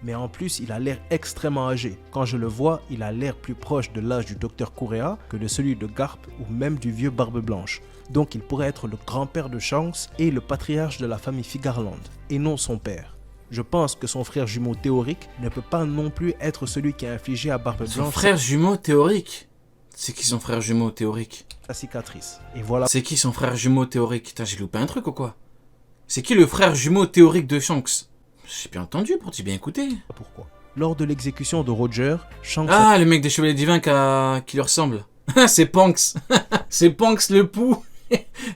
Mais en plus, il a l'air extrêmement âgé. Quand je le vois, il a l'air plus proche de l'âge du docteur Correa que de celui de Garp ou même du vieux Barbe Blanche. Donc il pourrait être le grand-père de Shanks et le patriarche de la famille Figarland, et non son père. Je pense que son frère jumeau théorique ne peut pas non plus être celui qui a infligé à Barbe Blanche Son frère jumeau théorique? C'est qui son frère jumeau théorique? sa cicatrice. Et voilà. C'est qui son frère jumeau théorique? Putain, j'ai loupé un truc ou quoi? C'est qui le frère jumeau théorique de Shanks? J'ai bien entendu, pour t'y bien écouter. Pourquoi. Lors de l'exécution de Roger, Shanks Ah, le mec des Chevaliers Divins qui lui ressemble. C'est Panks. C'est Panks le Pou.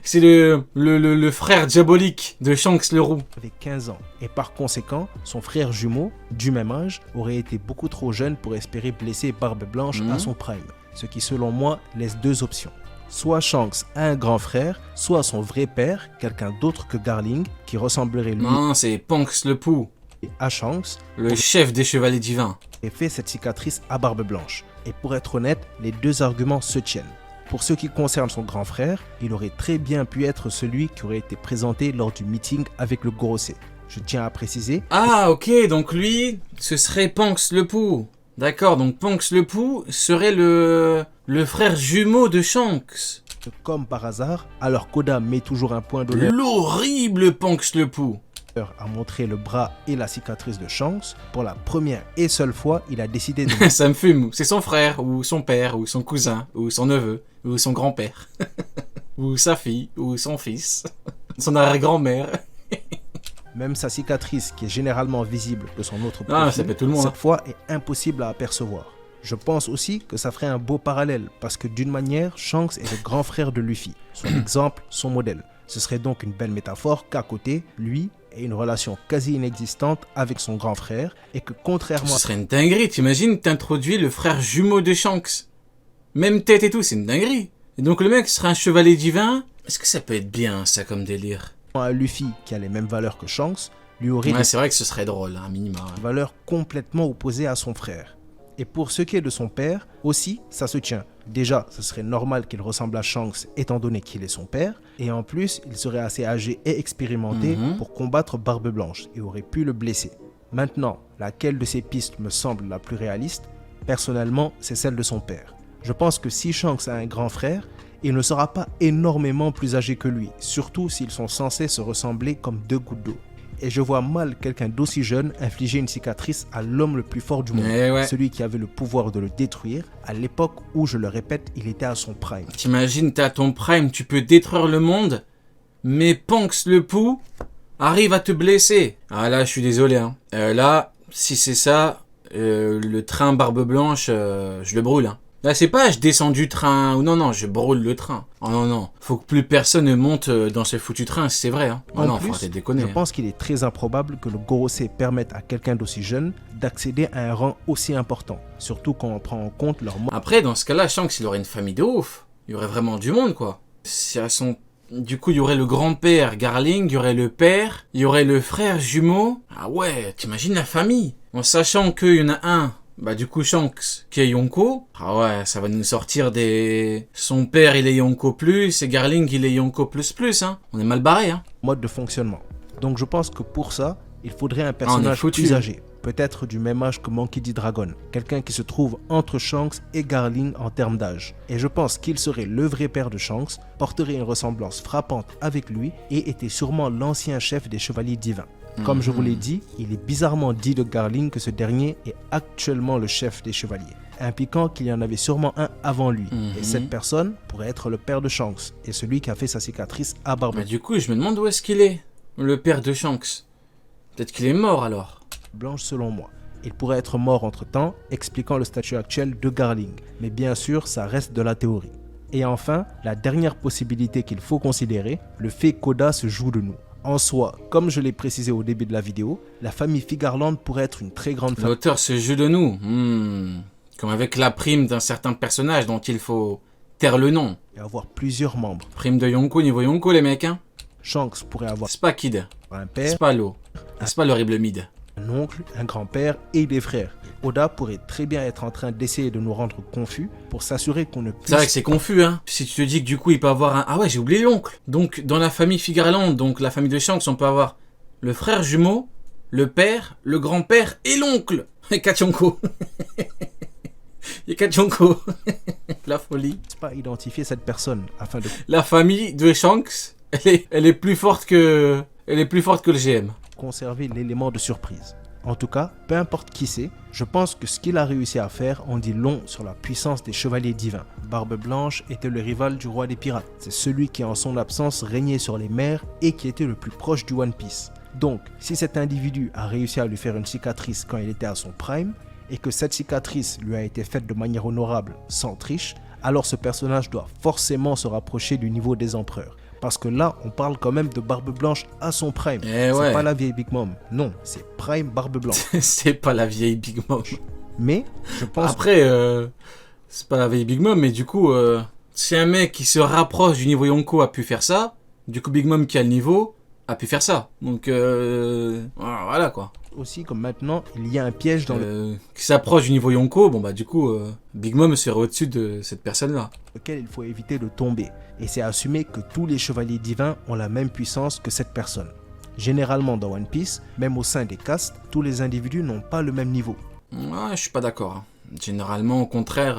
C'est le frère diabolique de Shanks le Roux. avait 15 ans. Et par conséquent, son frère jumeau, du même âge, aurait été beaucoup trop jeune pour espérer blesser Barbe Blanche à son prime. Ce qui, selon moi, laisse deux options. Soit Shanks a un grand frère, soit son vrai père, quelqu'un d'autre que Garling, qui ressemblerait lui Non, c'est Panks le Pou, à Shanks, le chef des Chevaliers Divins. et fait cette cicatrice à Barbe Blanche. Et pour être honnête, les deux arguments se tiennent. Pour ce qui concerne son grand frère, il aurait très bien pu être celui qui aurait été présenté lors du meeting avec le Gorosei. Je tiens à préciser Ah, ok, donc lui, ce serait Panks le Pou. D'accord, donc Panks le Pou serait le frère jumeau de Shanks. que, comme par hasard, alors qu'Oda met toujours un point d'honneur L'horrible Panks le Pou. à montrer le bras et la cicatrice de Shanks, pour la première et seule fois, il a décidé de Ça me fume. C'est son frère, ou son père, ou son cousin, ou son neveu, ou son grand-père, ou sa fille, ou son fils, son arrière-grand-mère. même sa cicatrice, qui est généralement visible de son autre Ah, profil, ça fait tout le monde. cette fois est impossible à apercevoir. Je pense aussi que ça ferait un beau parallèle, parce que d'une manière, Shanks est le grand frère de Luffy, son exemple, son modèle. Ce serait donc une belle métaphore qu'à côté, lui ait une relation quasi inexistante avec son grand frère, et que contrairement Ce serait une dinguerie, t'imagines, t'introduis le frère jumeau de Shanks. Même tête et tout, c'est une dinguerie. Et donc le mec serait un chevalier divin. Est-ce que ça peut être bien, ça, comme délire? à Luffy, qui a les mêmes valeurs que Shanks, lui aurait Ouais, c'est vrai que ce serait drôle, un minima. des valeurs complètement opposées à son frère. Et pour ce qui est de son père, aussi, ça se tient. Déjà, ce serait normal qu'il ressemble à Shanks étant donné qu'il est son père. Et en plus, il serait assez âgé et expérimenté pour combattre Barbe Blanche et aurait pu le blesser. Maintenant, laquelle de ces pistes me semble la plus réaliste? Personnellement, c'est celle de son père. Je pense que si Shanks a un grand frère, il ne sera pas énormément plus âgé que lui, surtout s'ils sont censés se ressembler comme deux gouttes d'eau. Et je vois mal quelqu'un d'aussi jeune infliger une cicatrice à l'homme le plus fort du monde, Ouais. celui qui avait le pouvoir de le détruire, à l'époque où, je le répète, il était à son prime. T'imagines, t'es à ton prime, tu peux détruire le monde, mais Panks le Pou arrive à te blesser. Ah là, je suis désolé. Hein. Là, si c'est ça, le train Barbe Blanche, je le brûle. Hein. Là, c'est pas je descends du train, ou non, je brûle le train. Oh non, faut que plus personne ne monte dans ce foutu train, si c'est vrai. Hein. Oh En non, plus, faut arrêter de déconner. je pense qu'il est très improbable que le Gorosei permette à quelqu'un d'aussi jeune d'accéder à un rang aussi important, surtout quand on prend en compte leur mode. Après, dans ce cas-là, Shanks, il aurait une famille de ouf. Il y aurait vraiment du monde, quoi. Si à son... Du coup, il y aurait le grand-père Garling, il y aurait le père, il y aurait le frère jumeau. Ah ouais, t'imagines la famille. En sachant qu'il y en a un, bah du coup Shanks, qui est Yonko. Ah ouais, ça va nous sortir des... Son père, il est Yonko plus, et Garling, il est Yonko plus plus, hein. On est mal barré, hein. Mode de fonctionnement. Donc je pense que pour ça, il faudrait un personnage foutu. plus âgé, peut-être du même âge que Monkey D. Dragon, quelqu'un qui se trouve entre Shanks et Garling en termes d'âge. Et je pense qu'il serait le vrai père de Shanks, porterait une ressemblance frappante avec lui et était sûrement l'ancien chef des Chevaliers Divins. Comme je vous l'ai dit, il est bizarrement dit de Garling que ce dernier est actuellement le chef des Chevaliers, impliquant qu'il y en avait sûrement un avant lui. Et cette personne pourrait être le père de Shanks et celui qui a fait sa cicatrice à Barbe Bah du coup, je me demande où est-ce qu'il est, le père de Shanks. Peut-être qu'il est mort, alors. Blanche selon moi. Il pourrait être mort entre-temps, expliquant le statut actuel de Garling. Mais bien sûr, ça reste de la théorie. Et enfin, la dernière possibilité qu'il faut considérer, le fait qu'Oda se joue de nous. En soi, comme je l'ai précisé au début de la vidéo, la famille Figarland pourrait être une très grande famille. L'auteur se joue de nous. Comme avec la prime d'un certain personnage dont il faut taire le nom. Et avoir plusieurs membres. Prime de Yonko, niveau Yonko, les mecs, hein. Shanks pourrait avoir C'est pas Kid. un père, C'est pas l'eau. C'est pas l'horrible mid. un oncle, un grand-père et des frères. Oda pourrait très bien être en train d'essayer de nous rendre confus pour s'assurer qu'on ne C'est vrai que puisse... c'est confus, hein. Si tu te dis que du coup, il peut avoir un... Ah ouais, j'ai oublié l'oncle. Donc, dans la famille Figarland, donc la famille de Shanks, on peut avoir le frère jumeau, le père, le grand-père et l'oncle. Kachonko. Et Kachonko. La folie. Pas identifier cette personne afin de La famille de Shanks, elle est plus forte que le GM. conserver l'élément de surprise. En tout cas, peu importe qui c'est, je pense que ce qu'il a réussi à faire en dit long sur la puissance des chevaliers divins. Barbe Blanche était le rival du roi des pirates. C'est celui qui en son absence régnait sur les mers et qui était le plus proche du One Piece. Donc, si cet individu a réussi à lui faire une cicatrice quand il était à son prime, et que cette cicatrice lui a été faite de manière honorable, sans triche, alors ce personnage doit forcément se rapprocher du niveau des empereurs. Parce que là, on parle quand même de Barbe Blanche à son prime. C'est ouais. pas la vieille Big Mom. Non, c'est prime Barbe Blanche. C'est pas la vieille Big Mom. Mais, je pense... Après, c'est pas la vieille Big Mom, mais du coup, si un mec qui se rapproche du niveau Yonko a pu faire ça, du coup Big Mom qui a le niveau a pu faire ça. Donc, voilà quoi. Aussi, comme maintenant, il y a un piège dans Qui s'approche du niveau Yonko, bon bah du coup, Big Mom serait au-dessus de cette personne-là. lequel il faut éviter de tomber. Et c'est assumer que tous les chevaliers divins ont la même puissance que cette personne. Généralement dans One Piece, même au sein des castes, tous les individus n'ont pas le même niveau. Ouais, je suis pas d'accord. Hein. Généralement, au contraire,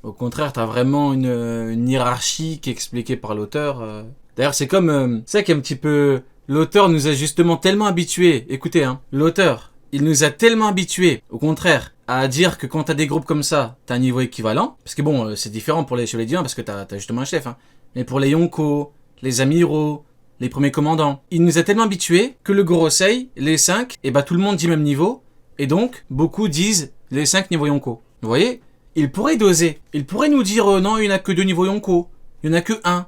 t'as vraiment une hiérarchie qui est expliquée par l'auteur. D'ailleurs, c'est comme, c'est ça qui est un petit peu... L'auteur nous a justement tellement habitués, écoutez, hein, l'auteur, il nous a tellement habitués, au contraire, à dire que quand t'as des groupes comme ça, t'as un niveau équivalent, parce que bon, c'est différent pour les chevaliers divins, parce que t'as justement un chef, hein, mais pour les Yonko, les amiraux, les premiers commandants, il nous a tellement habitués que le Gorosei, les 5, et bah tout le monde dit même niveau, et donc, beaucoup disent les 5 niveaux Yonko. Vous voyez? Il pourrait doser, il pourrait nous dire, non, il n'y en a que 2 niveaux Yonko, il n'y en a que 1,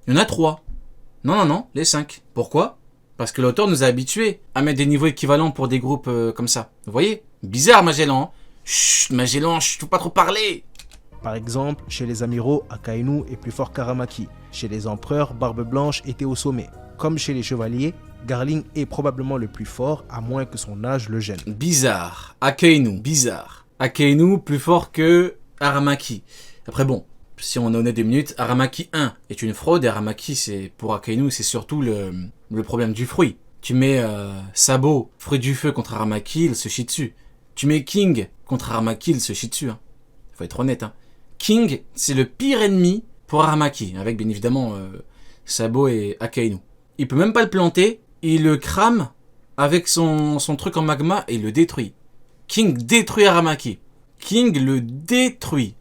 il y en a 3. Non, les 5. Pourquoi? Parce que l'auteur nous a habitués à mettre des niveaux équivalents pour des groupes comme ça. Vous voyez? Bizarre, Magellan. Hein. Chut, Magellan, faut pas trop parler. Par exemple, chez les amiraux, Akainu est plus fort qu'Aramaki. Chez les empereurs, Barbe Blanche était au sommet. Comme chez les chevaliers, Garling est probablement le plus fort, à moins que son âge le gêne. Bizarre. Akainu, bizarre. Akainu plus fort que Aramaki. Après bon, si on en est 2 minutes, Aramaki 1 est une fraude et Aramaki, c'est pour Akainu, c'est surtout le problème du fruit. Tu mets Sabo, fruit du feu contre Aramaki, il se chie dessus. Tu mets King contre Aramaki, il se chie dessus. Hein. Faut être honnête. Hein. King, c'est le pire ennemi pour Aramaki, avec bien évidemment Sabo et Akainu. Il peut même pas le planter, il le crame avec son truc en magma et il le détruit. King détruit Aramaki. King le détruit.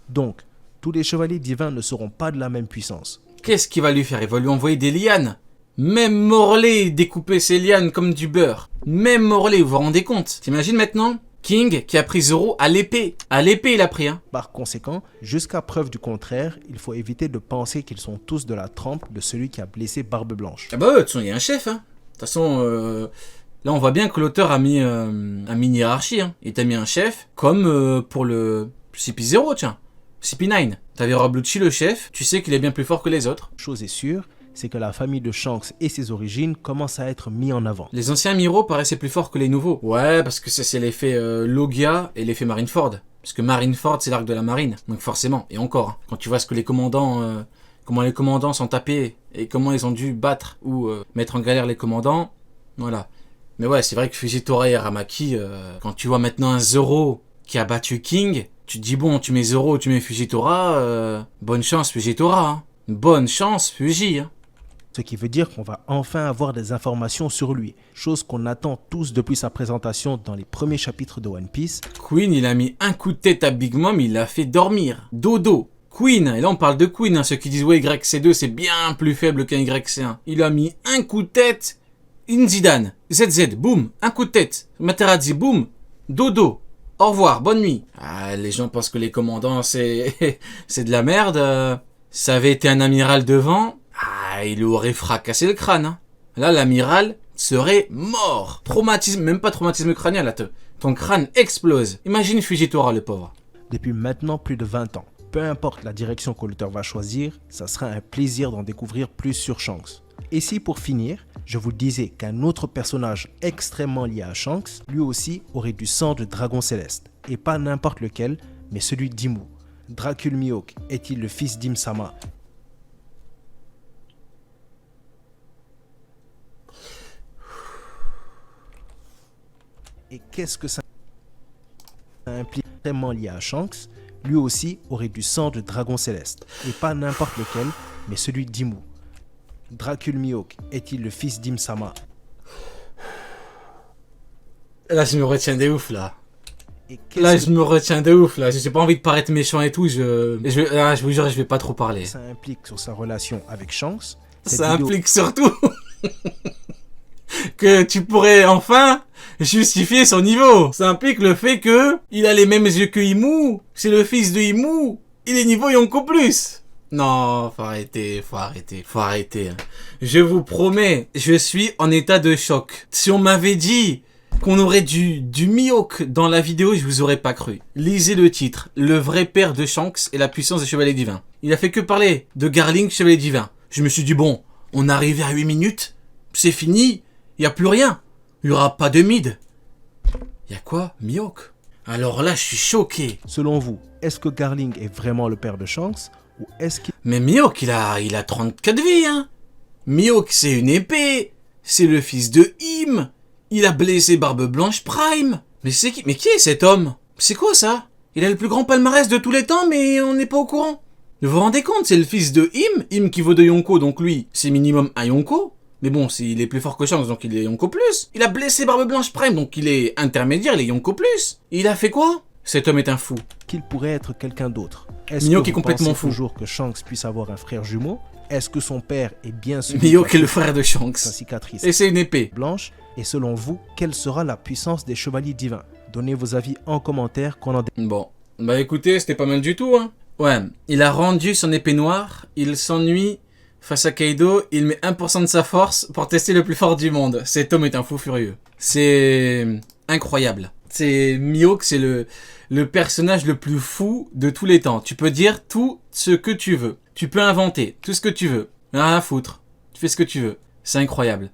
Donc, tous les chevaliers divins ne seront pas de la même puissance. Qu'est-ce qu'il va lui faire? Il va lui envoyer des lianes. Même Morlaix découpait ses lianes comme du beurre. Même Morlaix, vous vous rendez compte? T'imagines maintenant? King qui a pris Zoro à l'épée. À l'épée il a pris, hein. Par conséquent, jusqu'à preuve du contraire, il faut éviter de penser qu'ils sont tous de la trempe de celui qui a blessé Barbe Blanche. Ah bah de toute façon, il y a un chef, hein. De toute façon, là on voit bien que l'auteur a mis une hiérarchie, hein. Il t'a mis un chef, comme pour le CP0, tiens. CP9. T'avais Roblucci le chef, tu sais qu'il est bien plus fort que les autres. Chose est sûre, c'est que la famille de Shanks et ses origines commencent à être mis en avant. Les anciens amiraux paraissaient plus forts que les nouveaux. Ouais, parce que c'est l'effet Logia et l'effet Marineford. Parce que Marineford, c'est l'arc de la marine. Donc forcément, et encore, hein, quand tu vois ce que les commandants, comment les commandants sont tapés et comment ils ont dû battre ou mettre en galère les commandants, voilà. Mais ouais, c'est vrai que Fujitora et Aramaki, quand tu vois maintenant un Zoro qui a battu King, tu te dis bon, tu mets Zoro, tu mets Fujitora, bonne chance Fujitora, hein. Bonne chance Fuji, hein. Ce qui veut dire qu'on va enfin avoir des informations sur lui, chose qu'on attend tous depuis sa présentation dans les premiers chapitres de One Piece. Queen, il a mis un coup de tête à Big Mom, il l'a fait dormir. Dodo. Queen, et là on parle de Queen, hein, ceux qui disent ouais YC2 c'est bien plus faible qu'un YC1. Il a mis un coup de tête, Inzidan, ZZ, boum, un coup de tête, Materazzi, boum, Dodo. Au revoir, bonne nuit. Ah, les gens pensent que les commandants c'est c'est de la merde. Ça avait été un amiral devant, ah, il aurait fracassé le crâne. Hein. Là, l'amiral serait mort. Traumatisme, même pas traumatisme crânien, là, ton crâne explose. Imagine Fujitora, le pauvre. Depuis maintenant plus de 20 ans, peu importe la direction que l'auteur va choisir, ça sera un plaisir d'en découvrir plus sur Shanks. Et si pour finir, je vous disais qu'un autre personnage extrêmement lié à Shanks, lui aussi aurait du sang de dragon céleste. Et pas n'importe lequel, mais celui d'Imu. Dracul Mihawk est-il le fils d'Im-sama? Et qu'est-ce que ça implique vraiment lié à Shanks? Lui aussi aurait du sang de dragon céleste. Et pas n'importe lequel, mais celui d'Imu. Dracul Mihawk est-il le fils d'Im-sama? Là, je me retiens de ouf, là. Et Là, qu'est-ce je me retiens de ouf, là. J'ai pas envie de paraître méchant et tout. Je vous jure, je vais pas trop parler. que ça implique sur sa relation avec Shanks? Cette Ça vidéo- implique surtout que tu pourrais enfin justifier son niveau. Ça implique le fait que il a les mêmes yeux que Imu. C'est le fils de Imu. Il est niveau Yonko plus. Non, faut arrêter. Hein. Je vous promets, je suis en état de choc. Si on m'avait dit qu'on aurait du Mihawk dans la vidéo, je vous aurais pas cru. Lisez le titre. Le vrai père de Shanks et la puissance des chevaliers divins. Il a fait que parler de Garling, chevalier divin. Je me suis dit, bon, on est arrivé à 8 minutes. C'est fini. Il y a plus rien. Il y aura pas de mid. Il y a quoi? Mihawk. Alors là, je suis choqué. Selon vous, est-ce que Garling est vraiment le père de Shanks? Ou est-ce qu'il Mais Mihawk, il a 34 vies, hein. Mihawk, c'est une épée. C'est le fils de Im. Il a blessé Barbe Blanche Prime. Mais qui est cet homme? C'est quoi ça? Il a le plus grand palmarès de tous les temps, mais on n'est pas au courant. Vous vous rendez compte, c'est le fils de Im qui vaut de Yonko, donc lui, c'est minimum un Yonko. Mais bon, il est plus fort que Shanks, donc il est Yonko plus. Il a blessé Barbe Blanche Prime, donc il est intermédiaire, il est Yonko plus. Il a fait quoi? Cet homme est un fou. pourrait être quelqu'un d'autre? Est-ce Mihawk que est vous complètement pensez fou. toujours que Shanks puisse avoir un frère jumeau? Est-ce que son père est bien celui Mihawk qui est a le frère de sa Shanks. cicatrice Et c'est une épée. blanche? Et selon vous, quelle sera la puissance des chevaliers divins? Donnez vos avis en commentaire qu'on en Bon, bah écoutez, c'était pas mal du tout, hein. Ouais, il a rendu son épée noire, il s'ennuie face à Kaido, il met 1% de sa force pour tester le plus fort du monde. Cet homme est un fou furieux. C'est incroyable. Mihawk, c'est le personnage le plus fou de tous les temps. Tu peux dire tout ce que tu veux. Tu peux inventer tout ce que tu veux. Rien à foutre. Tu fais ce que tu veux. C'est incroyable.